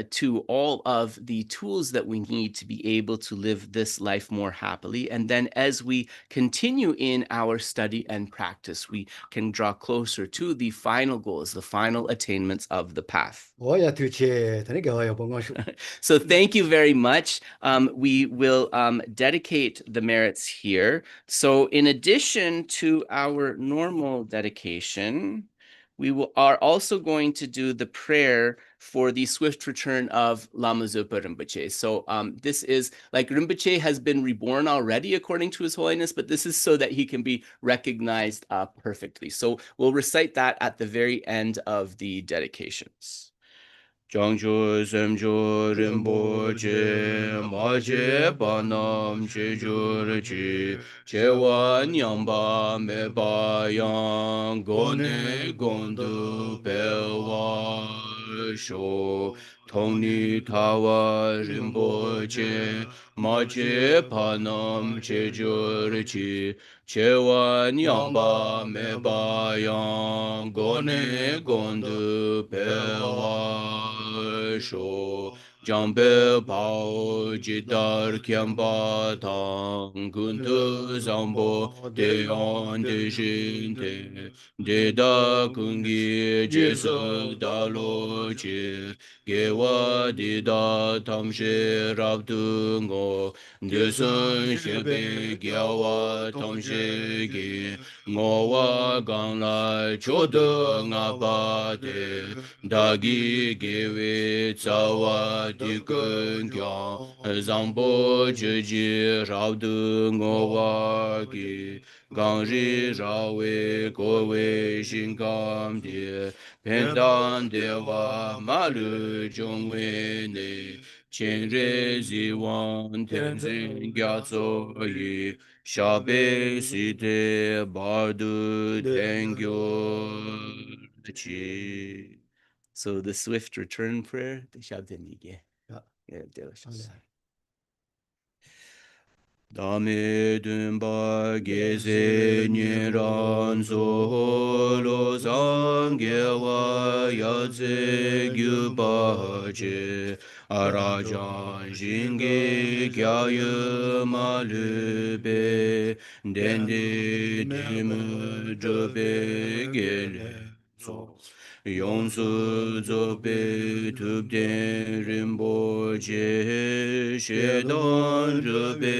to all of the tools that we need to be able to live this life more happily. And then as we continue in our study and practice, we can draw closer to the final goals, the final attainments of the path. 뭐야 뒤에 더니 가와요 봉어쇼. So thank you very much. We will dedicate the merits here. So in addition to our normal dedication, are also going to do the prayer for the swift return of Lama Zopa Rinpoche. So this is like Rinpoche has been reborn already according to His Holiness, but this is so that he can be recognized perfectly. So we'll recite that at the very end of the dedications. 장조 semjo rinpoche maje panam chejurji chewa nyamba meba yang gone gondu pewa sho tongni tawa rinpoche maje panam chejurji chewa nyamba meba yang gone gondu pewa sho jambe bao jidar kyamba tang kuntu zambo de on de jinte de da kungi jesu dalo chi gewa di da tamshe rabdu ngo de sun shebe gyawa tamshe gi ngowa gang la chodo nga ba de dagi gewe tsawa dikun kya zambo jeji rabdu ngowa ki gangri rawe kowe shinkam de pendan dewa malu jongwe ne chenre ziwan tenzin gyatso yi shabe site bardu tengyo chi. So the swift return prayer, the Shabdanige. Yeah. Dame dunba geze niran solo sangewa yadze gyubaje arajan jingi kyayu malube dende dimu jobe gele so Yonsu zobe tubden rinpoche shedan zobe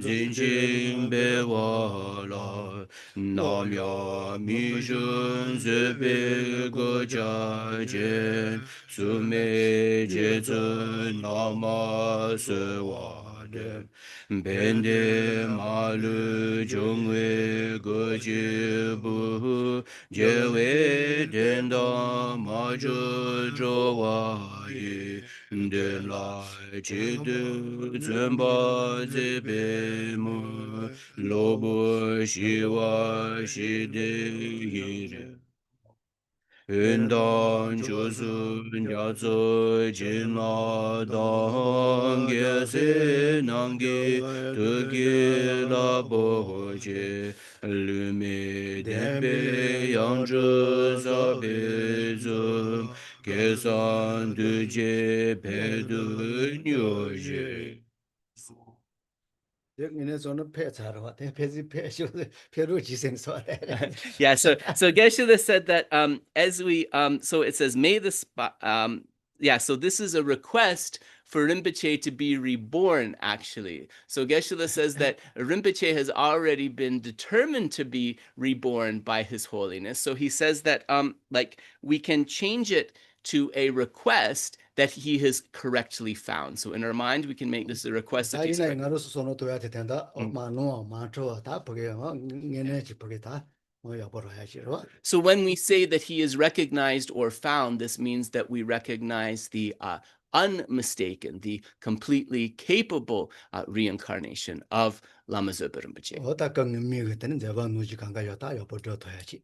zinjin bewala namya mishun zobe gojajen sume jetsun nama sewaden bende malu jungwe gojibu jewe denda maju jowaye de la chidu zemba zebe mu lobo shiwa shide hire Undan chosun nyatso jina dang gyase nangi tuki labo che lume dembe yangzhu sabe zum Kesan Duje Pedu Nyoje. 얘네 저는 폐차로 폐지 폐로 지생서. Yeah, so Geshe said that as we so it says may the spot yeah, so this is a request for Rinpoche to be reborn, actually. So Geshe says that Rinpoche has already been determined to be reborn by His Holiness. So he says that like we can change it to a request that he has correctly found. So in our mind, we can make this a request that he's correct. 다이나 소노 도야테 된다. 마노 마초 다 보게 얘네지 보게 다 뭐야 해야지로. So when we say that he is recognized or found, this means that we recognize the unmistaken, the completely capable reincarnation of Lama Zopa Rinpoche. 어다 강미 때는 제가 누지 강가였다 여보도 해야지.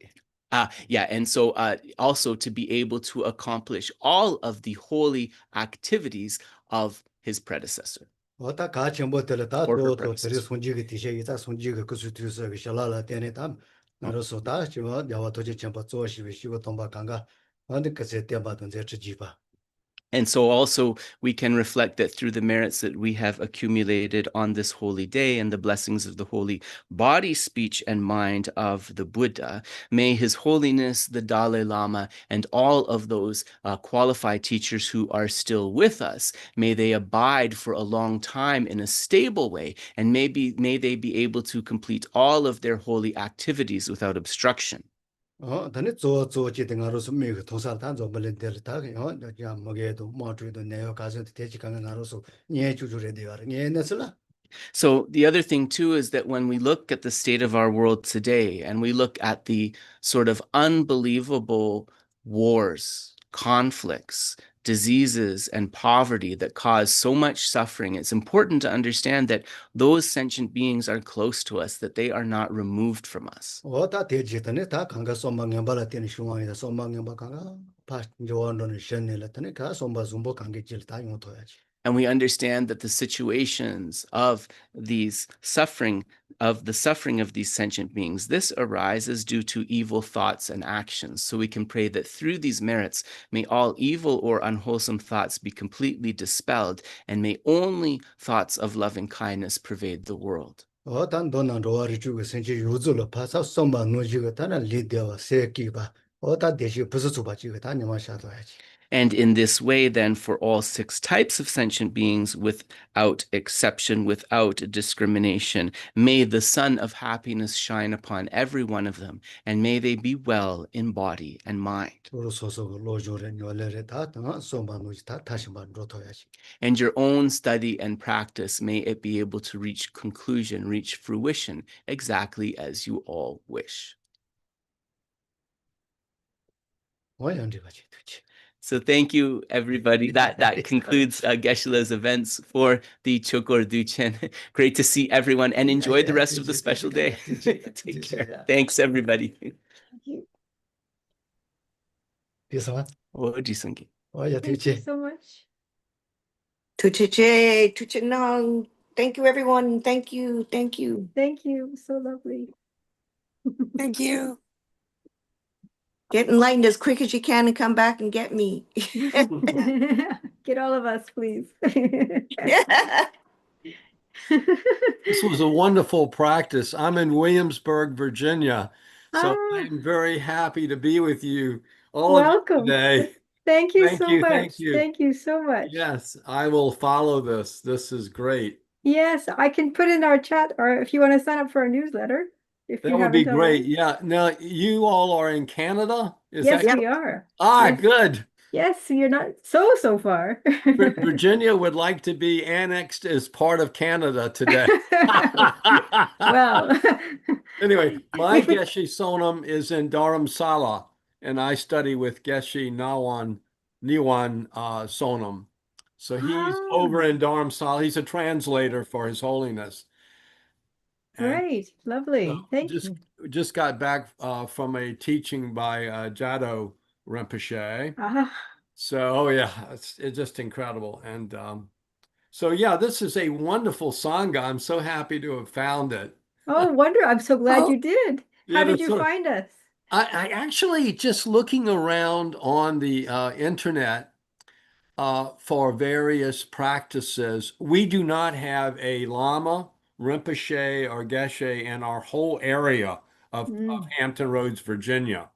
Yeah, and so also to be able to accomplish all of the holy activities of his predecessor. 어다 가정보 들었다 Or her 또 predecessor. 손지기 뒤에 이자 손지기 그 수트에서 그 샬라라 때네 담 나로서다 저 야와 도지 전부 조시 시고 동바 강가 근데 그제 때마다 이제 지지바. And so also we can reflect that through the merits that we have accumulated on this holy day and the blessings of the holy body, speech, and mind of the Buddha, may His Holiness, the Dalai Lama, and all of those qualified teachers who are still with us, may they abide for a long time in a stable way, and may they be able to complete all of their holy activities without obstruction. 단에 조조지 등하로서 미그 통살 단조 벌렌데르다 야 뭐게도 뭐주도 내가 가서 대지 강은 나로서 예 주주래 되어 예네슬라. So the other thing too is that when we look at the state of our world today and we look at the sort of unbelievable wars, conflicts, diseases, and poverty that cause so much suffering, it's important to understand that those sentient beings are close to us, that they are not removed from us. 어다 대지더네 다 강가 소망에 발라티는 중앙에다 소망에 바강가 파 조원도는 션네라더네 가 소마 좀보 관계질 다 용토야지. And we understand that the situations of these suffering, of the suffering of these sentient beings, this arises due to evil thoughts and actions. So we can pray that through these merits, may all evil or unwholesome thoughts be completely dispelled, and may only thoughts of loving kindness pervade the world. 어단 돈은 로아리 주고 생지 유즈로 파사 소마 노지가 다나 리데와 세기바 어다 대시 부서 주바지가 다니마 샤도야지. And in this way, then, for all six types of sentient beings, without exception, without discrimination, may the sun of happiness shine upon every one of them, and may they be well in body and mind. And your own study and practice, may it be able to reach conclusion, reach fruition, exactly as you all wish. So thank you, everybody. That concludes Geshe-la's events for the Chokhor Duchen. Great to see everyone, and enjoy the rest of the special day. Take care. Thanks, everybody. Thank you. Thank you so much. Tuchiche, Tuchinang. Thank you, everyone. Thank you. Thank you. Thank you. So lovely. Thank you. Get enlightened as quick as you can and come back and get me. Get all of us, please. This was a wonderful practice. I'm in Williamsburg, Virginia. So I'm very happy to be with you all Welcome. today. Thank you so much. Thank you. Thank you so much. Yes, I will follow this. This is great. Yes, I can put in our chat, or if you want to sign up for our newsletter. That would be great. Yeah. Now, you all are in Canada? Yes, we are. Yes. Good. Yes, you're not so far. Virginia would like to be annexed as part of Canada today. Well. Anyway, my Geshe Sonam is in Dharamsala, and I study with Geshe Niwan Sonam. So he's over in Dharamsala. He's a translator for His Holiness. Great, lovely. Thank you. Just got back from a teaching by Jado Rinpoche. So, yeah, it's just incredible. And so, yeah, this is a wonderful Sangha. I'm so happy to have found it. Oh, I'm so glad you did. How did you find us? I actually just looking around on the internet for various practices. We do not have a Lama, Rinpoche, or Geshe in our whole area of Hampton Roads, Virginia.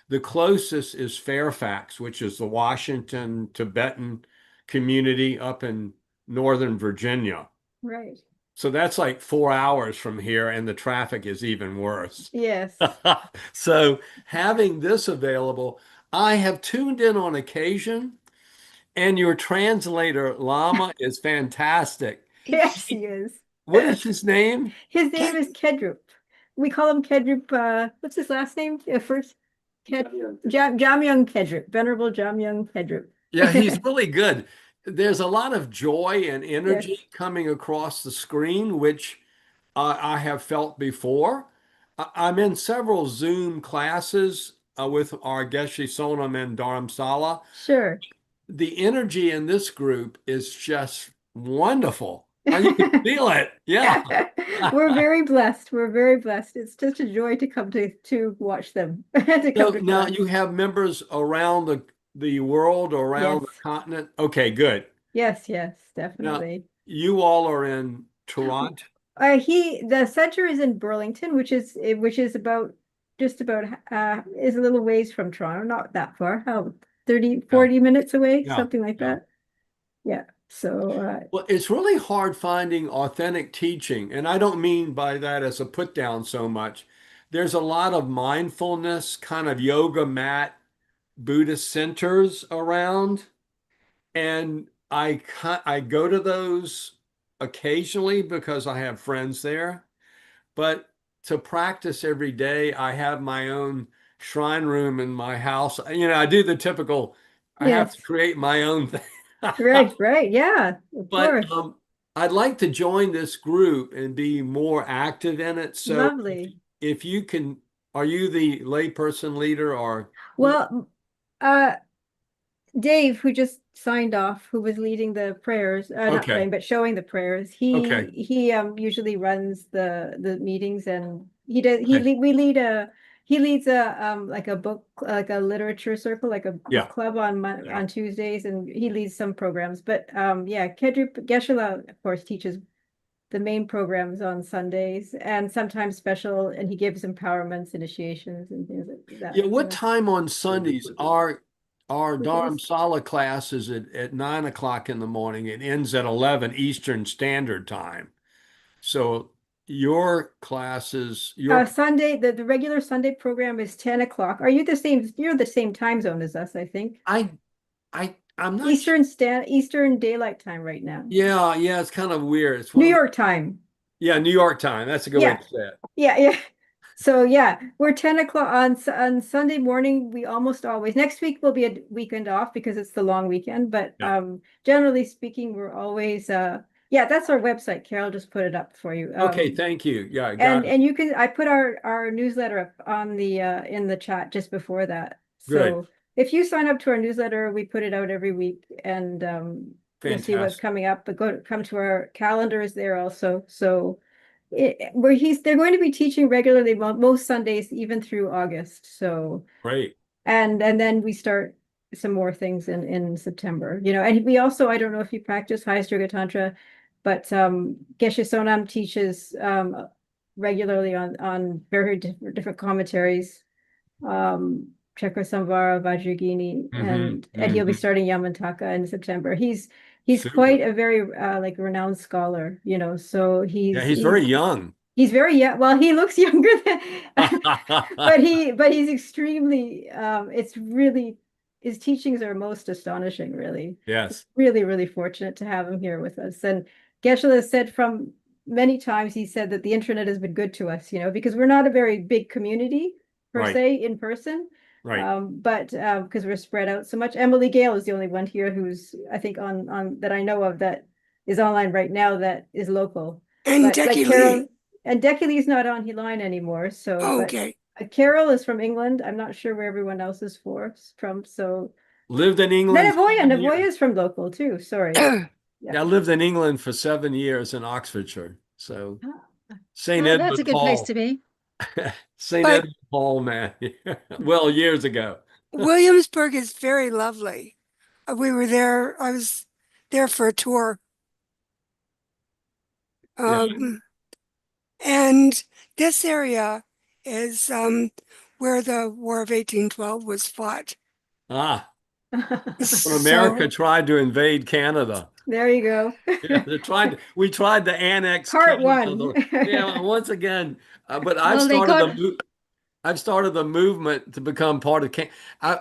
The closest is Fairfax, which is the Washington Tibetan community up in Northern Virginia. Right. So that's like 4 hours from here, and the traffic is even worse. Yes. So having this available, I have tuned in on occasion, and your translator, Lama, is fantastic. Yes, he is. What is his name? His name is Kedrup. We call him Kedrup. What's his last name? First, Jamyang Kedrup, Venerable Jamyang Kedrup. Yeah, he's really good. There's a lot of joy and energy Yes. coming across the screen, which I have felt before. I'm in several Zoom classes with our Geshe Sonam and Dharamsala. Sure. The energy in this group is just wonderful. You can feel it. Yeah. We're very blessed. We're very blessed. It's just a joy to come to watch them. To So come to now class. you have members around the world, around the Yes. continent. Okay, good. Yes, Now, definitely. you all are in Toronto. The center is in Burlington, which is about is a little ways from Toronto, not that far. How 40 minutes away, Yeah, something like yeah. that. Yeah. So Well, it's really hard finding authentic teaching, and I don't mean by that as a put down so much. There's a lot of mindfulness, kind of yoga mat, Buddhist centers around, and I go to those occasionally because I have friends there. But to practice every day, I have my own shrine room in my house. I do the typical, I have to yes. create my own thing. Right. Yeah, of But course. I'd like to join this group and be more active in it. So Lovely. if you can, are you the layperson leader or? Well, Dave, who just signed off, who was leading the prayers, not Okay. praying, but showing the prayers, Okay. he usually runs the meetings, and he does Okay. he leads a like a book, like a literature circle, like a book Yeah. club on Yeah. Tuesdays, and he leads some programs. But yeah, Kedrup Geshe-la, of course, teaches the main programs on Sundays, and sometimes special, and he gives empowerments, initiations, and things like that. Yeah. What time on Sundays our Which is- Dharamsala class is at 9 o'clock in the morning. It ends at 11 Eastern Standard Time. So your classes, Sunday, the regular Sunday program is 10 o'clock. Are you you're the same time zone as us, I think. I'm not sure. Eastern Daylight Time right now. Yeah, it's kind of weird. It's New York time. Yeah, New York time. That's a good way to say it. Yeah. So yeah, we're 10 o'clock on Sunday morning. We almost always, next week will be a weekend off because it's the long weekend. But Yeah. Generally speaking, we're always yeah, that's our website. Carol just put it up for you. Okay, thank you. Yeah, I got it. And you can, I put our newsletter up on the in the chat just before that. Good. So if you sign up to our newsletter, we put it out every week, and you'll see what's Fantastic. coming up. But come to our calendars there also. So they're going to be teaching regularly most Sundays, even through August. So Great. and then we start some more things in September. And we also, I don't know if you practice Highest Yoga Tantra, but Geshe Sonam teaches regularly on very different commentaries. Chokhor Samvara, Vajragini, and he'll be starting Yamantaka in September. He's Super. quite a very like renowned scholar, so he's very young. He's very young. Well, he looks younger than, but he's extremely. It's really, his teachings are most astonishing. Really, Yes. Really, really fortunate to have him here with us. And Geshe has said from many times, he said that the internet has been good to us, because we're not a very big community per se in person. Right. But because we're spread out so much. Emily Gale is the only one here who's, I think, on that I know of that is online right now that is local. And But like Carol, Decky and Decky Lee's not on line anymore. So okay. Carol is from England. I'm not sure where everyone else is from. So lived in England. Navoya is from local too. Sorry. Yeah, I lived in England for 7 years in Oxfordshire. So St. Oh, Edward that's a good Hall. place to be. St. But Edmund Hall, man. Well, years ago. Williamsburg is very lovely. We were there. I was there for a tour. Yeah. And this area is where the War of 1812 was fought. Ah, when America So tried to invade Canada. There you go. Yeah, we tried to annex Part Canada. one. Yeah, once again, but Well, they got I've started the movement to become part of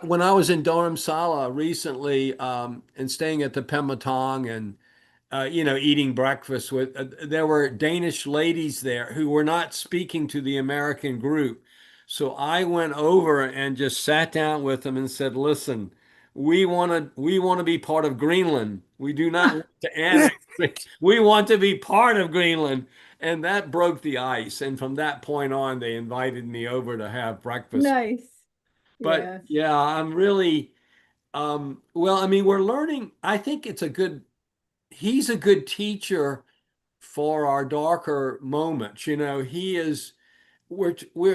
when I was in Dharamsala recently, and staying at the Pematong and eating breakfast with, there were Danish ladies there who were not speaking to the American group. So I went over and just sat down with them and said, listen, we want to be part of Greenland. We do not want to annex. We want to be part of Greenland. And that broke the ice. And from that point on, they invited me over to have breakfast. nice. But Yes. yeah, I'm really, well, I mean, we're learning. I think he's a good teacher for our darker moments. We're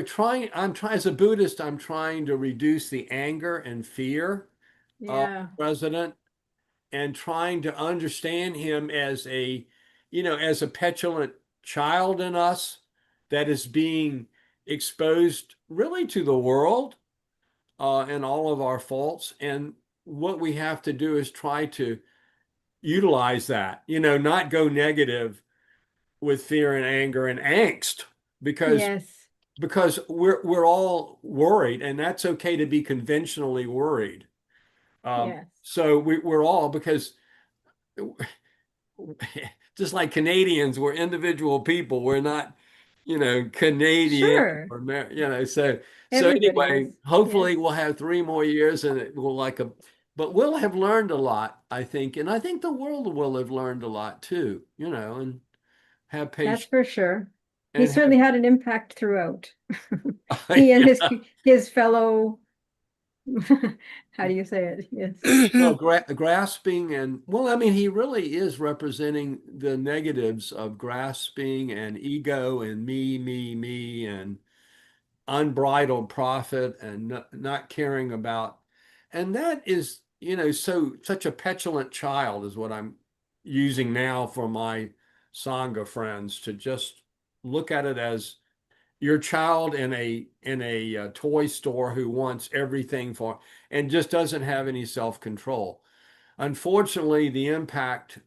trying, as a Buddhist, I'm trying to reduce the anger and fear of Yeah. the president and trying to understand him as as a petulant child in us that is being exposed really to the world, and all of our faults. And what we have to do is try to utilize that, not go negative with fear and anger and angst, because Yes. we're all worried, and that's okay to be conventionally worried. Yes. So we're all, because just like Canadians, we're individual people. We're not, Canadian Sure. or so Everybody anyway, is. hopefully Yes. we'll have 3 more years and it will but we'll have learned a lot, I think. And I think the world will have learned a lot too, and have That's patience for sure. He and certainly had an impact throughout. have, He and yeah. his fellow, how do you say it? Yes. Well, grasping well, I mean, he really is representing the negatives of grasping and ego and me, and unbridled profit and not caring about. And that is, such a petulant child is what I'm using now for my Sangha friends, to just look at it as your child in a toy store who wants everything and just doesn't have any self-control. Unfortunately, the impact,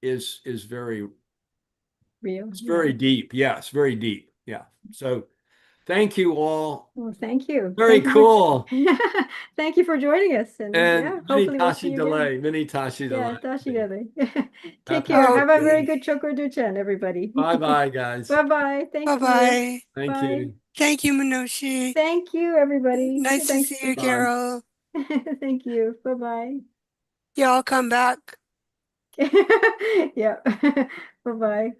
is very Real. it's Yeah. very deep. Yes, very deep. Yeah. So thank you all. Well, thank you. Very Thank you cool. thank you for joining us. And yeah, And many hopefully we'll see tashi you again. delay. Many tashi Yeah, delay. dashi dele. Take Happy- care. Have a very Okay. good Chokhor Duchen, everybody. Bye-bye, guys. Bye-bye. Thank you. Bye-bye. Thank Bye. you. Thank you, Minoshi. Thank you, everybody. Nice to Thanks. see you, Bye. Carol. Thank you. Bye-bye. Y'all come back. Yeah. Bye-bye.